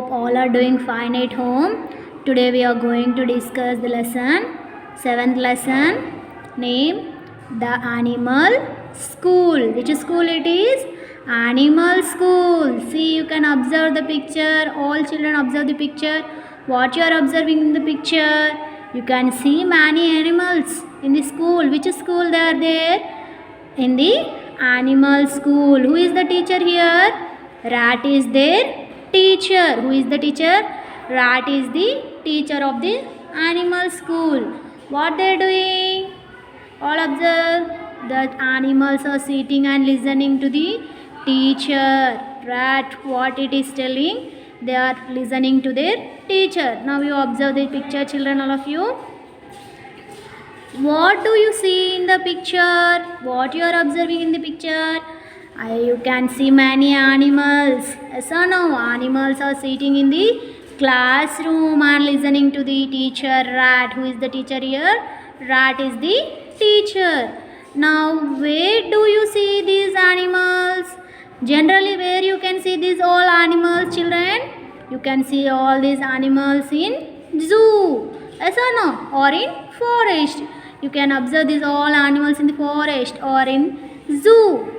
hope all are doing fine at home. Today we are going to discuss the lesson, 7th lesson, name the animal school. Which school it is? Animal school. See, you can observe the picture. All children observe the picture. What you are observing in the picture? You can see many animals in the school. Which school they are there? In the animal school. Who is the teacher here? Rat is their teacher. Who is the teacher? Rat is the teacher of the animal school. What they are doing? All observe that animals are sitting and listening to the teacher. Rat, what it is telling, they are listening to their teacher. Now you observe the picture, children, all of you. What do you see in the picture? What you are observing in the picture? You can see many animals. Yes or no? Animals are sitting in the classroom and listening to the teacher. Rat, who is the teacher here? Rat is the teacher. Now, where do you see these animals? Generally, where you can see these all animals, children? You can see all these animals in zoo. Yes or no? Or in forest. You can observe these all animals in the forest or in zoo.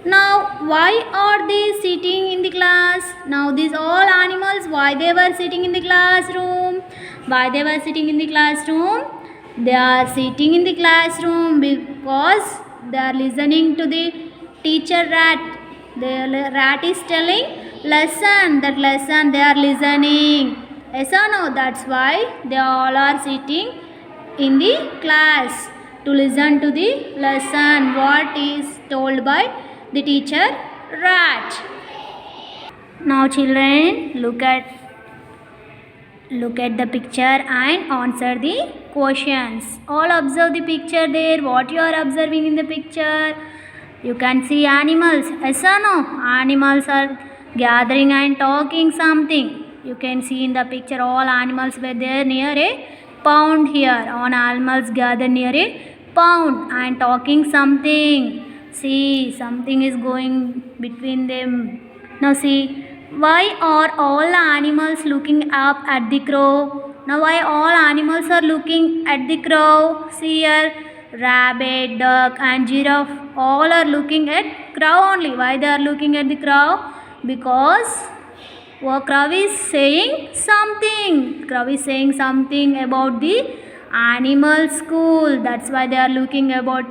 Now, why are they sitting in the class? Now, these all animals, why they were sitting in the classroom? Why they were sitting in the classroom? They are sitting in the classroom because they are listening to the teacher rat. The rat is telling lesson. That lesson they are listening. Yes or no? That's why they all are sitting in the class to listen to the lesson. What is told by the teacher rat. Now children, look at the picture and answer the questions. All observe the picture there. What you are observing in the picture? You can see animals. Yes or no? Animals are gathering and talking something. You can see in the picture all animals were there near a pond here. All animals gathered near a pond and talking something. See, something is going between them. Now see, why are all animals looking up at the crow? Now why all animals are looking at the crow? See here, rabbit, duck and giraffe all are looking at crow only. Why they are looking at the crow? Because crow is saying something. Crow is saying something about the animal school. That's why they are looking about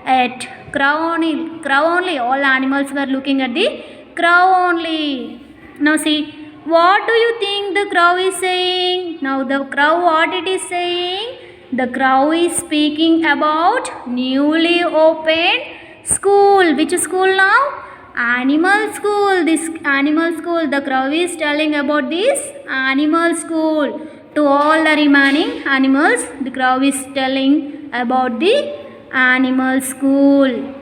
at crow only. Crow only. All animals were looking at the crow only. Now see, what do you think the crow is saying? Now the crow, what it is saying? The crow is speaking about newly opened school. Which school now? Animal school. This animal school. The crow is telling about this animal school. To all the remaining animals, the crow is telling about the animal school.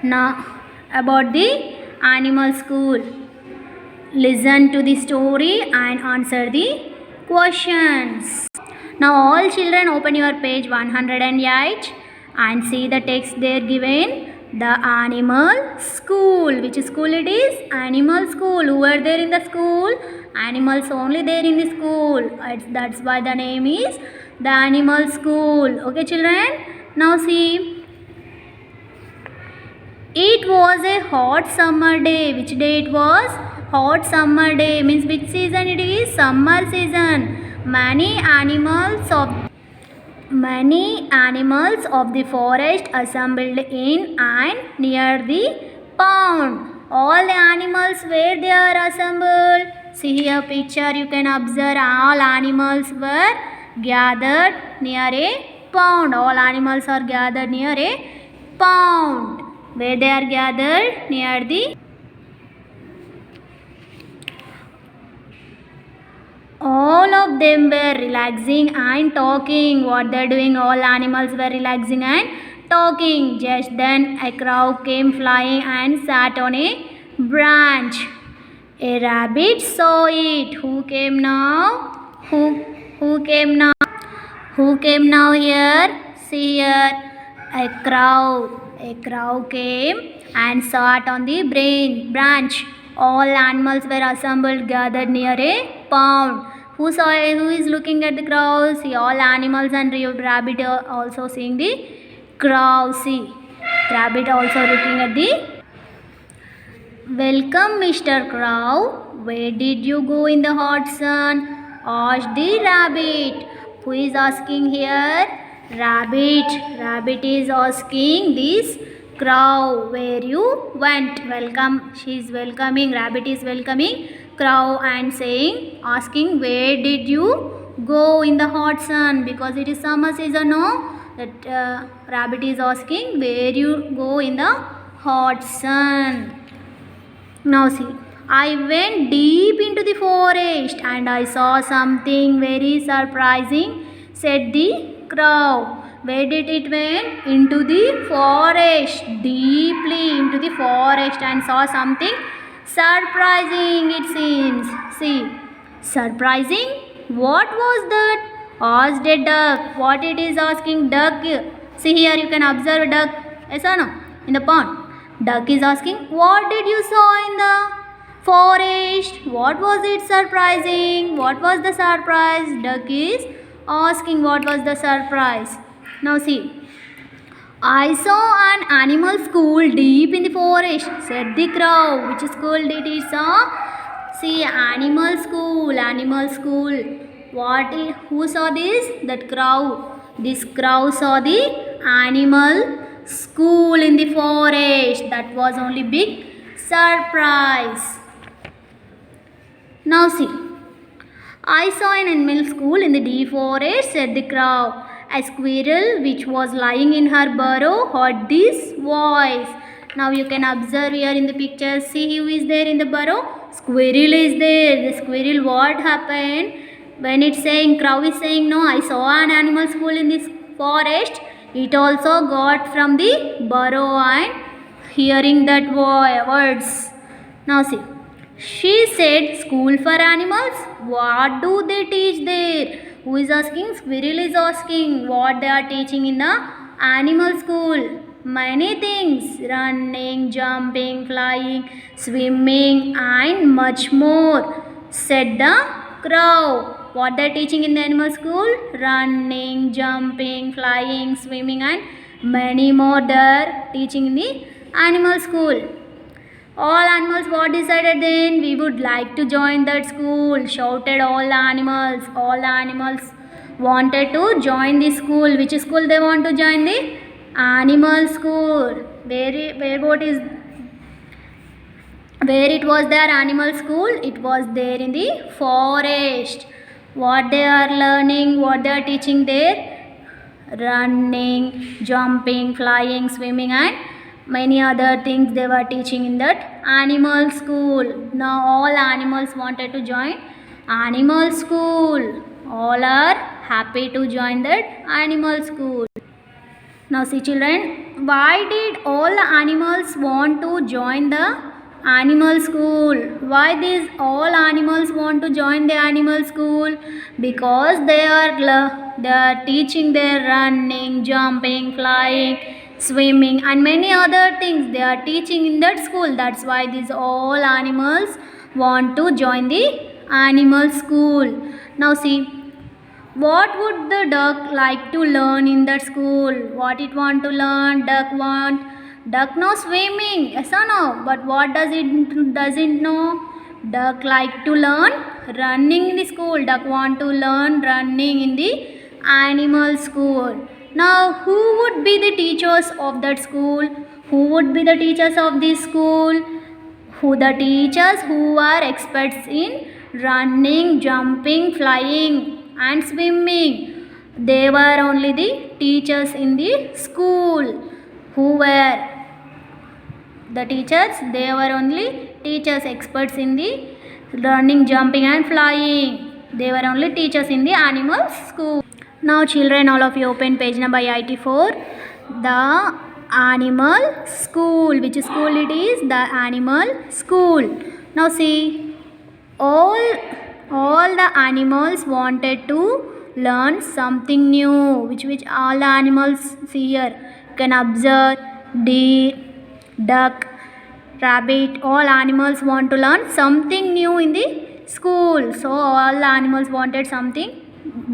Now about the animal school. Listen to the story and answer the questions. Now all children open your page 108 and see the text there given. The animal school. Which school it is? Animal school. Who are there in the school? Animals only there in the school. That's why the name is the animal school. Okay children? Now see. It was a hot summer day. Which day it was? Hot summer day. Means which season it is? Summer season. Many animals of the forest assembled in and near the pond. All the animals where they are assembled. See here picture, you can observe all animals were gathered near a pond. All animals are gathered near a pond. Where they are gathered? Near the all of them were relaxing and talking. What they are doing? All animals were relaxing and talking. Just then a crow came flying and sat on a branch. A rabbit saw it. Who came now? Who came now? Who came now here? See here. A crow. A crow came and sat on the branch. All animals were assembled, gathered near a pond. Who is looking at the crow? See, all animals and rabbit are also seeing the crow. See, rabbit also looking at the. Welcome, Mr. Crow. Where did you go in the hot sun? Asked the rabbit. Who is asking here? Rabbit. Rabbit is asking this crow where you went. Welcome. She is welcoming. Rabbit is welcoming crow and saying, asking, where did you go in the hot sun? Because it is summer season, no? That rabbit is asking, where you go in the hot sun. Now see, I went deep into the forest and I saw something very surprising, said the crow. Where did it went? Into the forest, deeply into the forest, and saw something surprising, it seems. See, surprising? What was that? Asked a duck. What it is asking? Duck. See here, you can observe duck. Yes or no? In the pond. Duck is asking, what did you saw in the forest? What was it surprising? What was the surprise? Duck is asking what was the surprise. Now see, I saw an animal school deep in the forest, said the crow. Which school did he saw? See, animal school, animal school. Who saw this? That crow. This crow saw the animal school in the forest. That was only big surprise. Now see, I saw an animal school in the deep forest, said the crow. A squirrel which was lying in her burrow heard this voice. Now you can observe here in the picture. See who is there in the burrow? Squirrel is there. The squirrel, what happened? When it's saying, crow is saying, no, I saw an animal school in this forest. It also got from the burrow and hearing that words. Now see, she said, school for animals? What do they teach there? Who is asking? Squirrel is asking what they are teaching in the animal school. Many things, running, jumping, flying, swimming and much more, said the crow. What they are teaching in the animal school? Running, jumping, flying, swimming and many more they are teaching in the animal school. All animals what decided then? We would like to join that school, shouted all the animals. All the animals wanted to join the school. Which school they want to join? The animal school. Where it was their animal school? It was there in the forest. What they are learning, what they are teaching there? Running, jumping, flying, swimming and many other things they were teaching in that animal school. Now all animals wanted to join animal school. All are happy to join that animal school. Now see children, why did all the animals want to join the animal school? Why these all animals want to join the animal school? Because they are teaching their running, jumping, flying, swimming and many other things they are teaching in that school. That's why these all animals want to join the animal school. Now see, what would the duck like to learn in that school? What it want to learn? Duck knows swimming, yes or no? But what doesn't know? Duck like to learn running in the school. Duck want to learn running in the animal school. Now who would be the teachers of that school? Who would be the teachers of this school? The teachers who are experts in running, jumping, flying and swimming. They were only the teachers in the school. Who were the teachers? They were only teachers, experts in the running, jumping and flying. They were only teachers in the animal school. Now children, all of you open page number 84. The animal school. Which school it is? The animal school. Now see, all the animals wanted to learn something new. Which all the animals see here. You can observe deer, duck, Rabbit, all animals want to learn something new in the school. So all the animals wanted something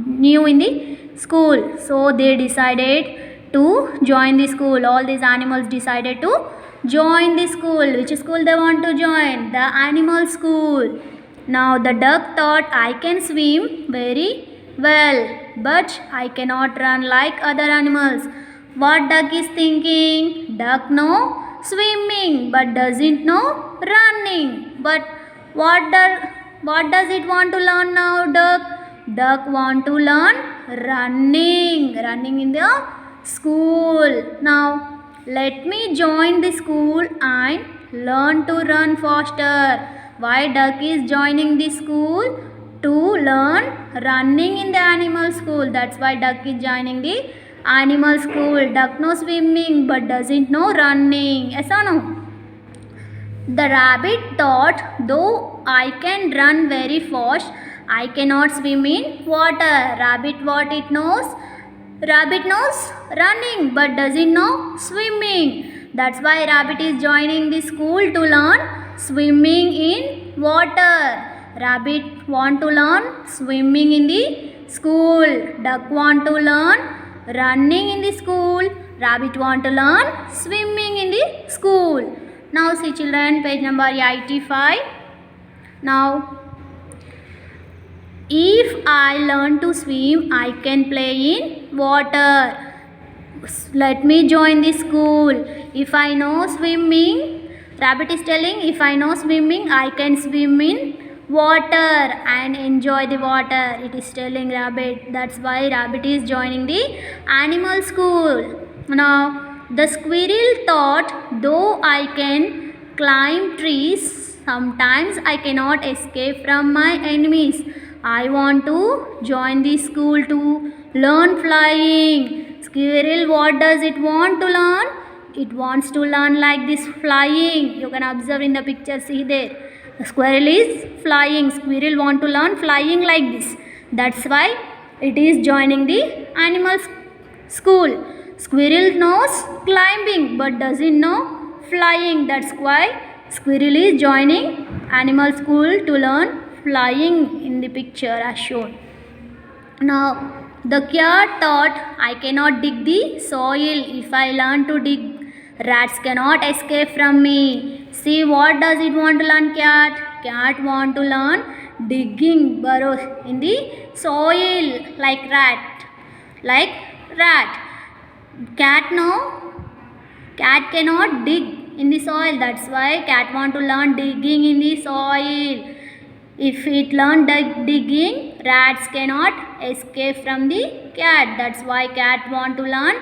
new in the school. So they decided to join the school. All these animals decided to join the school. Which school they want to join? The animal school. Now the duck thought, I can swim very well, but I cannot run like other animals. What duck is thinking? Duck know swimming but doesn't know running. But what does it want to learn now, duck? Duck want to learn running. Running in the school. Now let me join the school and learn to run faster. Why duck is joining the school? To learn running in the animal school. That's why duck is joining the animal school. Duck knows swimming but doesn't know running. Yes or no? The rabbit thought, though I can run very fast, I cannot swim in water. Rabbit what it knows? Rabbit knows running but doesn't know swimming. That's why rabbit is joining the school to learn swimming in water. Rabbit want to learn swimming in the school. Duck want to learn running in the school. Rabbit want to learn swimming in the school. Now see children, page number 85. Now if I learn to swim, I can play in water. Let me join the school. If I know swimming, rabbit is telling, if I know swimming, I can swim in water and enjoy the water. It is telling rabbit. That's why rabbit is joining the animal school. Now the squirrel thought, though I can climb trees, sometimes I cannot escape from my enemies. I want to join the school to learn flying. Squirrel, what does it want to learn? It wants to learn like this flying. You can observe in the picture, see there. The squirrel is flying. Squirrel want to learn flying like this. That's why it is joining the animal school. Squirrel knows climbing but doesn't know flying. That's why squirrel is joining animal school to learn flying in the picture as shown. Now the cat thought, I cannot dig the soil. If I learn to dig, rats cannot escape from me. See, what does it want to learn, cat? Cat want to learn digging burrows in the soil like rat. Like rat. Cat cannot dig in the soil. That's why cat want to learn digging in the soil. If it learn digging, rats cannot escape from the cat. That's why cat want to learn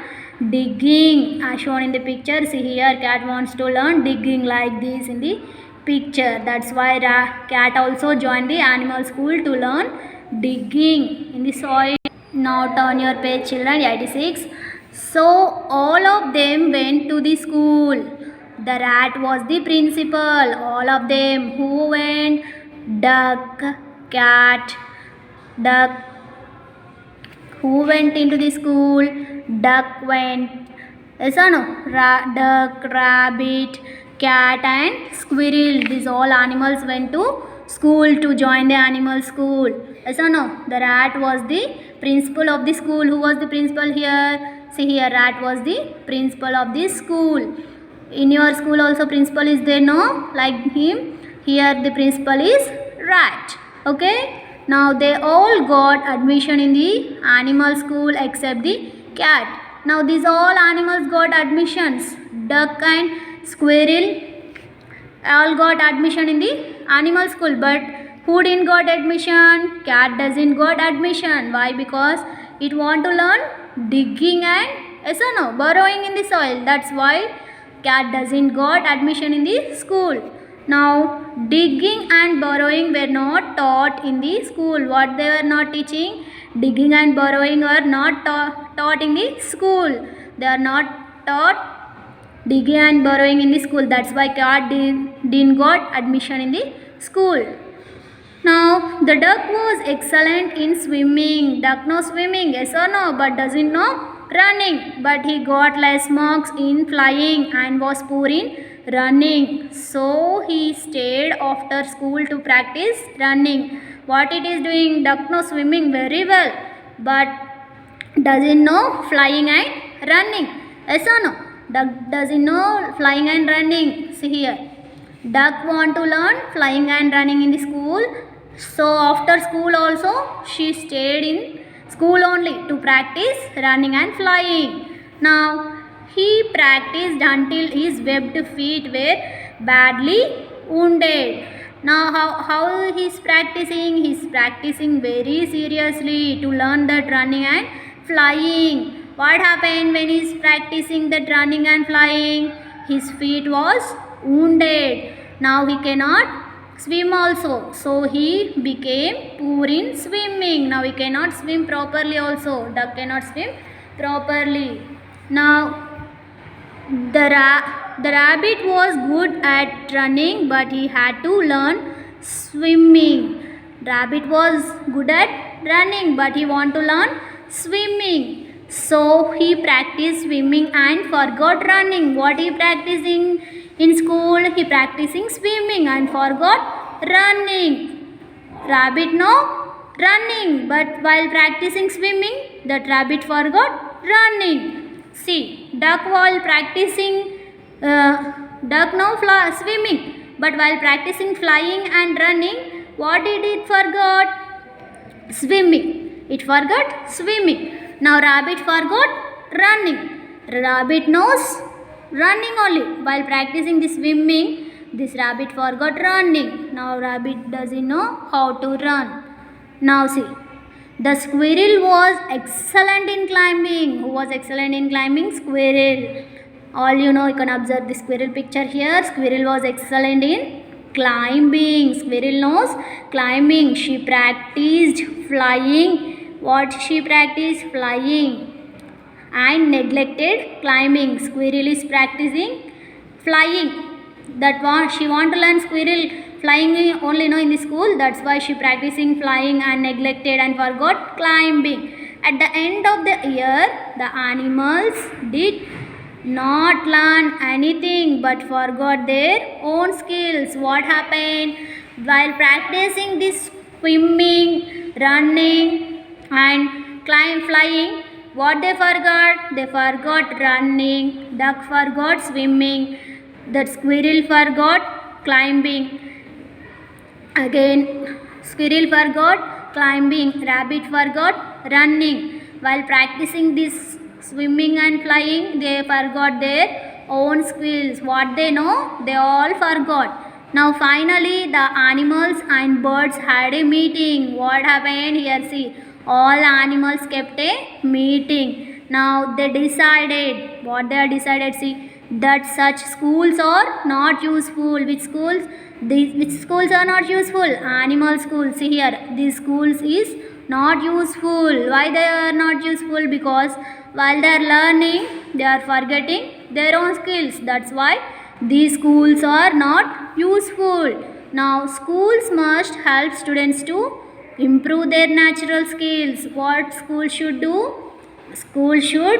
digging as shown in the picture. See here, cat wants to learn digging like this in the picture. That's why cat also joined the animal school to learn digging in the soil. Now turn your page children, 86. So all of them went to the school. The rat was the principal. All of them. Who went? Duck, cat, duck. Who went into the school? Duck went. Yes or no? Duck, rabbit, cat and squirrel. These all animals went to school to join the animal school. Yes or no? The rat was the principal of the school. Who was the principal here? See here, rat was the principal of the school. In your school also principal is there, no? Like him. Here the principal is rat. Okay. Now they all got admission in the animal school except the cat. Now these all animals got admissions. Duck and squirrel all got admission in the animal school. But who didn't got admission? Cat doesn't got admission. Why? Because it want to learn digging and yes or no, burrowing in the soil. That's why cat doesn't got admission in the school. Now digging and burrowing were not taught in the school. What they were not teaching? Digging and burrowing were not taught in the school. They are not taught digging and burrowing in the school. That's why cat didn't got admission in the school. Now the duck was excellent in swimming. Duck knows swimming, yes or no, but doesn't know running. But he got less marks in flying and was poor in running. So he stayed after school to practice running. What it is doing? Duck knows swimming very well, but doesn't know flying and running. Yes or no? Duck doesn't know flying and running. See here. Duck want to learn flying and running in the school. So after school also she stayed in school only to practice running and flying. Now he practiced until his webbed feet were badly wounded. Now how he is practicing? He is practicing very seriously to learn that running and flying. What happened when he is practicing that running and flying? His feet was wounded. Now he cannot swim also. So he became poor in swimming. Now he cannot swim properly also. Duck cannot swim properly. Now the rabbit was good at running, but he had to learn swimming. Rabbit was good at running, but he want to learn swimming. So he practiced swimming and forgot running. What he practicing in school? He practicing swimming and forgot running. Rabbit know running, but while practicing swimming, that rabbit forgot running. See, duck while practicing, duck now swimming, but while practicing flying and running, what did it forgot? Swimming. It forgot swimming. Now rabbit forgot running. Rabbit knows running only. While practicing the swimming, this rabbit forgot running. Now rabbit doesn't know how to run. Now see. The squirrel was excellent in climbing. Who was excellent in climbing? Squirrel. All you know, you can observe the squirrel picture here. Squirrel was excellent in climbing. Squirrel knows climbing. She practiced flying. What she practiced? Flying. And neglected climbing. Squirrel is practicing flying. She want to learn squirrel flying only in the school. That's why she practicing flying and neglected and forgot climbing. At the end of the year, the animals did not learn anything but forgot their own skills. What happened? While practicing this swimming, running and flying, what they forgot? They forgot running. Duck forgot swimming. That squirrel forgot climbing. Again, squirrel forgot climbing. Rabbit forgot running. While practicing this swimming and flying, they forgot their own skills. What they know, they all forgot. Now finally the animals and birds had a meeting. What happened here? See, all animals kept a meeting. Now they decided. What they decided? See, that such schools are not useful. Which schools? Which schools are not useful? Animal schools. See here, these schools is not useful. Why they are not useful? Because while they are learning, they are forgetting their own skills. That's why these schools are not useful. Now schools must help students to improve their natural skills. What school should do? School should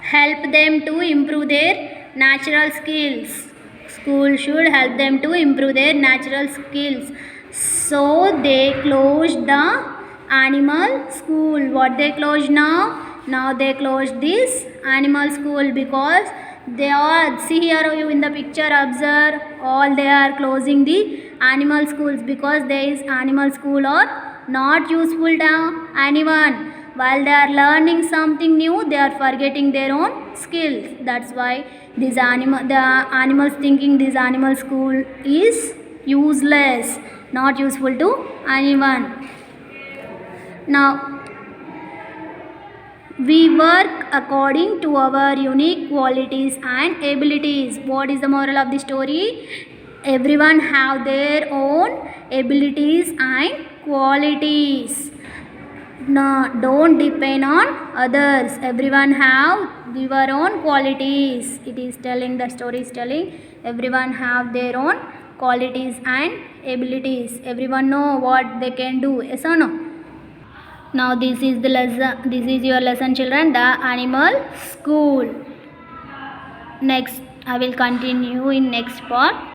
help them to improve their natural skills. School should help them to improve their natural skills. So they closed the animal school. What they closed now? Now they closed this animal school because they are, see here you in the picture, observe, all they are closing the animal schools because these animal school are not useful to anyone. While they are learning something new, they are forgetting their own skills. That's why the animals thinking this animal school is useless, not useful to anyone. Now we work according to our unique qualities and abilities. What is the moral of the story? Everyone have their own abilities and qualities. No, don't depend on others. Everyone have your own qualities. It is telling, the story is telling, everyone have their own qualities and abilities. Everyone know what they can do. Yes or no? Now this is the lesson. This is your lesson, children. The animal school. Next I will continue in next part.